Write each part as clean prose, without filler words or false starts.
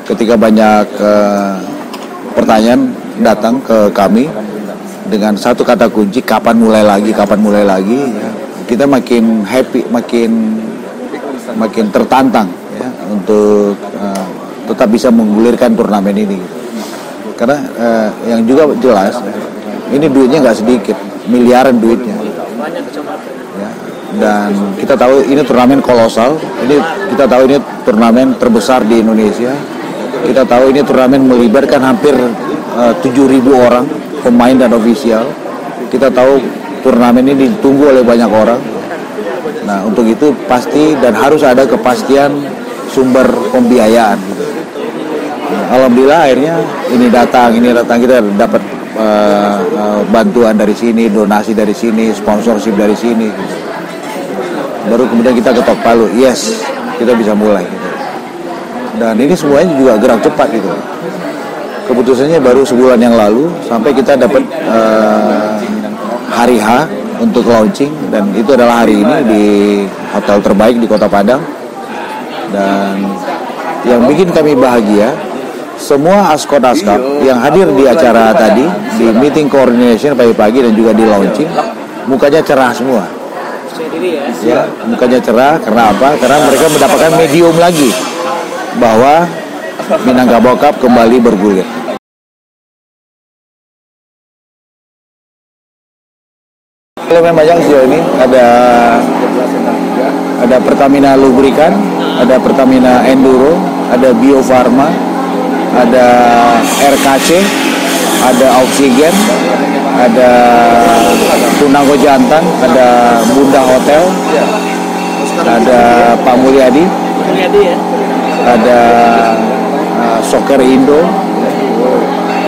ketika banyak pertanyaan datang ke kami dengan satu kata kunci, kapan mulai lagi, kita makin happy, makin tertantang ya, untuk tetap bisa menggulirkan turnamen ini. Karena yang juga jelas, ini duitnya nggak sedikit, miliaran duitnya. Ya, dan kita tahu ini turnamen kolosal. Kita tahu ini turnamen terbesar di Indonesia. Kita tahu ini turnamen melibatkan hampir 7.000 orang pemain dan ofisial. Kita tahu turnamen ini ditunggu oleh banyak orang. Nah, untuk itu pasti dan harus ada kepastian sumber pembiayaan. Alhamdulillah akhirnya ini datang kita dapat bantuan dari sini, donasi dari sini, sponsorship dari sini. Baru kemudian kita ketok palu, yes, kita bisa mulai. Dan ini semuanya juga gerak cepat gitu. Keputusannya baru sebulan yang lalu sampai kita dapat hari H untuk launching, dan itu adalah hari ini di hotel terbaik di Kota Padang. Dan yang bikin kami bahagia, semua askot-askap yang hadir di acara tadi, di meeting coordination pagi-pagi dan juga di launching, mukanya cerah semua. Ya, mukanya cerah karena apa? Karena mereka mendapatkan medium lagi bahwa Minangkabau Cup kembali bergulir. Elemen banyak sejauh ini ada Pertamina Lubrikan, ada Pertamina Enduro, ada Bio Farma, ada RKC, ada Oksigen, ada Tunangko Jantan, ada Bunda Hotel, ada Pak Mulyadi ya, ada Soccer Indo.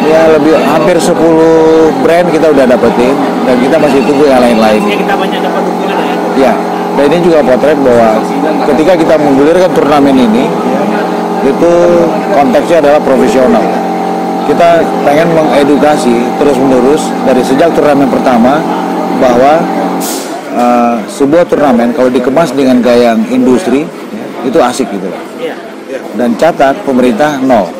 Ya, hampir 10 brand kita udah dapetin, dan kita masih tunggu yang lain-lain. Ya, kita banyak dapat dukungan ya. Dan ini juga potret bahwa ketika kita menggulirkan turnamen ini, itu konteksnya adalah profesional. Kita pengen mengedukasi terus-menerus dari sejak turnamen pertama bahwa sebuah turnamen kalau dikemas dengan gaya industri itu asik gitu. Dan catat pemerintah nol.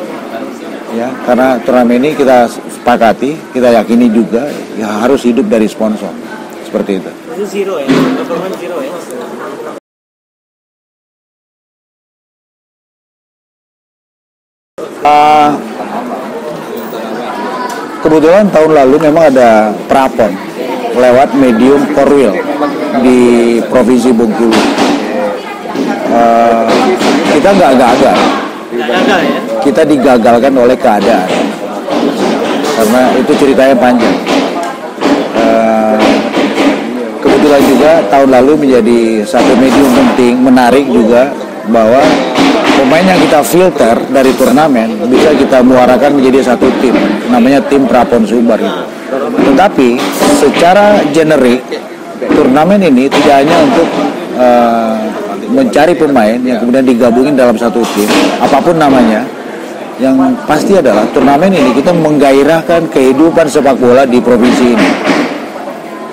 Ya, karena turnamen ini kita sepakati, kita yakini juga ya harus hidup dari sponsor. Seperti itu. Itu zero ya, government zero ya. Kebetulan tahun lalu memang ada prapon lewat medium four wheel di Provinsi Bengkulu. Kita nggak gagal. Kita digagalkan oleh keadaan, karena itu ceritanya panjang. Kebetulan juga tahun lalu menjadi satu medium penting, menarik juga, bahwa pemain yang kita filter dari turnamen bisa kita muarakan menjadi satu tim, namanya tim Prapon Sumbar gitu. Tetapi secara generik turnamen ini tidak hanya untuk mencari pemain yang kemudian digabungin dalam satu tim, apapun namanya. Yang pasti adalah turnamen ini kita menggairahkan kehidupan sepak bola di provinsi ini.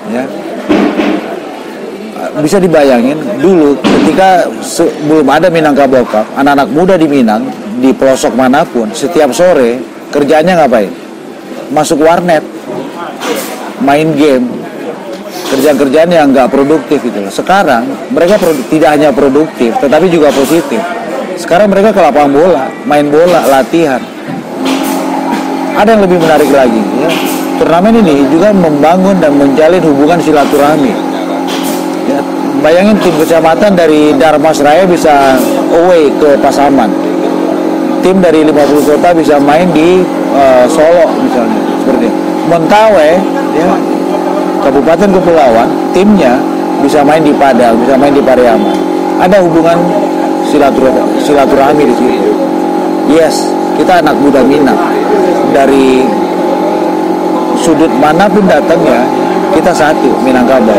Ya. Bisa dibayangin dulu ketika belum ada Minangkabau Cup, anak-anak muda di Minang di pelosok manapun setiap sore kerjanya ngapain? Masuk warnet, main game, kerjaan-kerjaan yang nggak produktif gitu. Sekarang mereka tidak hanya produktif, tetapi juga positif. Sekarang mereka ke lapangan bola, main bola, latihan. Ada yang lebih menarik lagi, ya. Turnamen ini juga membangun dan menjalin hubungan silaturahmi. Ya, bayangin tim kecamatan dari Darmasraya bisa away ke Pasaman. Tim dari 50 kota bisa main di Solo misalnya, seperti itu. Mentawai, ya, Kabupaten Kepulauan, timnya bisa main di Padang, bisa main di Pariaman. Ada hubungan silaturahmi di situ. Yes, kita anak muda Minang. Dari sudut manapun datangnya, kita satu, Minangkabau.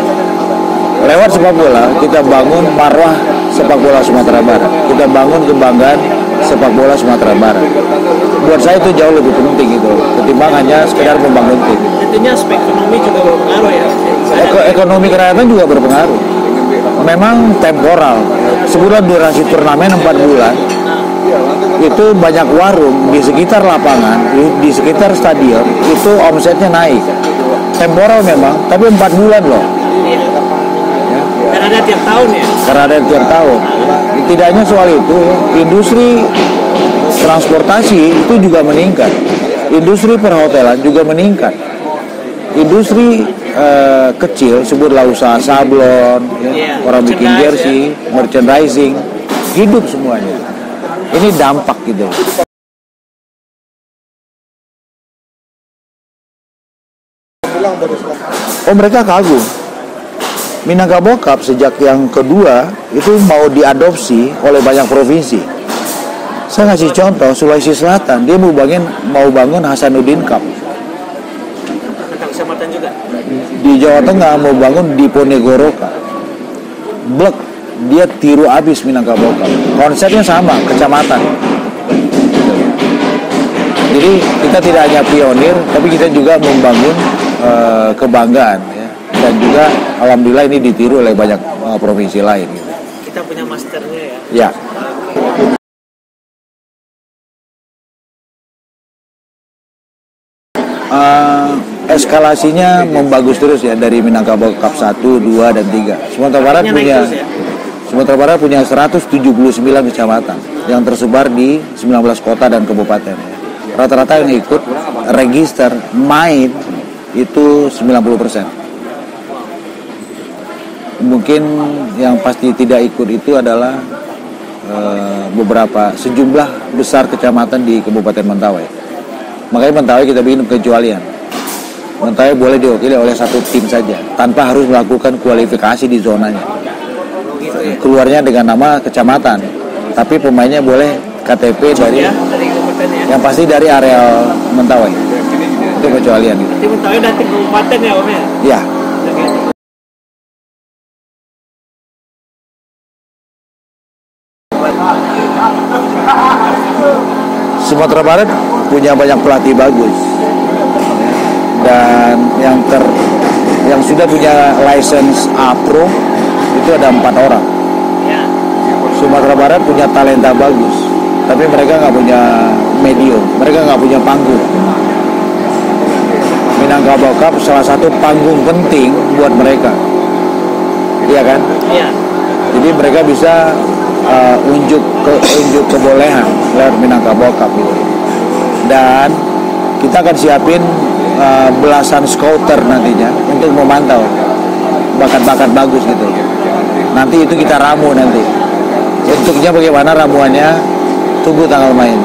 Lewat sepak bola, kita bangun marwah sepak bola Sumatera Barat. Kita bangun kebanggaan sepak bola Sumatera Barat. Buat saya itu jauh lebih penting gitu, ketimbang hanya sekedar membangun tim. Intinya aspek ekonomi juga berpengaruh ya. Ekonomi kerakyatan juga berpengaruh. Memang temporal. Sebulan durasi turnamen 4 bulan. itu banyak warung di sekitar lapangan, di sekitar stadion, itu omsetnya naik. Temporal memang, tapi 4 bulan loh. Iya. Dan ada tiap tahun ya. Karena ada tiap tahun. Tidak hanya soal itu, ya, industri transportasi itu juga meningkat. Industri perhotelan juga meningkat. Industri kecil, sebutlah usaha sablon, ya, orang bikin jersey, merchandising, hidup semuanya. Ini dampak gitu. Oh, mereka kagum. Minangkabau Cup sejak yang kedua itu mau diadopsi oleh banyak provinsi. Saya ngasih contoh, Sulawesi Selatan dia mau bangun Hasanuddin Cup. Antar kecamatan juga. Di Jawa Tengah mau bangun di Ponegoro Cup. Blek, dia tiru abis Minangkabau Cup. Konsepnya sama, kecamatan. Jadi kita tidak hanya pionir, tapi kita juga membangun kebanggaan, ya. Dan juga alhamdulillah ini ditiru oleh banyak provinsi lain. Kita punya masternya ya. Ya. Eskalasinya membagus terus ya dari Minangkabau Cup 1, 2, dan 3. Sumatera Barat punya 179 kecamatan yang tersebar di 19 kota dan kabupaten. Rata-rata yang ikut register main itu 90%. Mungkin yang pasti tidak ikut itu adalah sejumlah besar kecamatan di Kabupaten Mentawai. Makanya Mentawai kita bikin kecualian. Mentawai boleh diwakili oleh satu tim saja tanpa harus melakukan kualifikasi di zonanya. Keluarnya dengan nama kecamatan, tapi pemainnya boleh KTP dari yang pasti dari area Mentawai. Itu kecualian gitu. Tim Mentawai dan tim kabupaten ya Om ya? Ya. Sumatera Barat punya banyak pelatih bagus, dan yang sudah punya license A Pro itu ada 4 orang. Sumatera Barat punya talenta bagus, tapi mereka nggak punya medium, mereka nggak punya panggung. Minangkabau Cup salah satu panggung penting buat mereka, iya kan? Iya. Jadi mereka bisa unjuk kebolehan lewat Minangkabau Cup itu. Dan kita akan siapin belasan scouter nantinya untuk memantau bakat-bakat bagus gitu. Nanti itu kita ramu nanti. Bentuknya bagaimana ramuannya, tunggu tanggal main.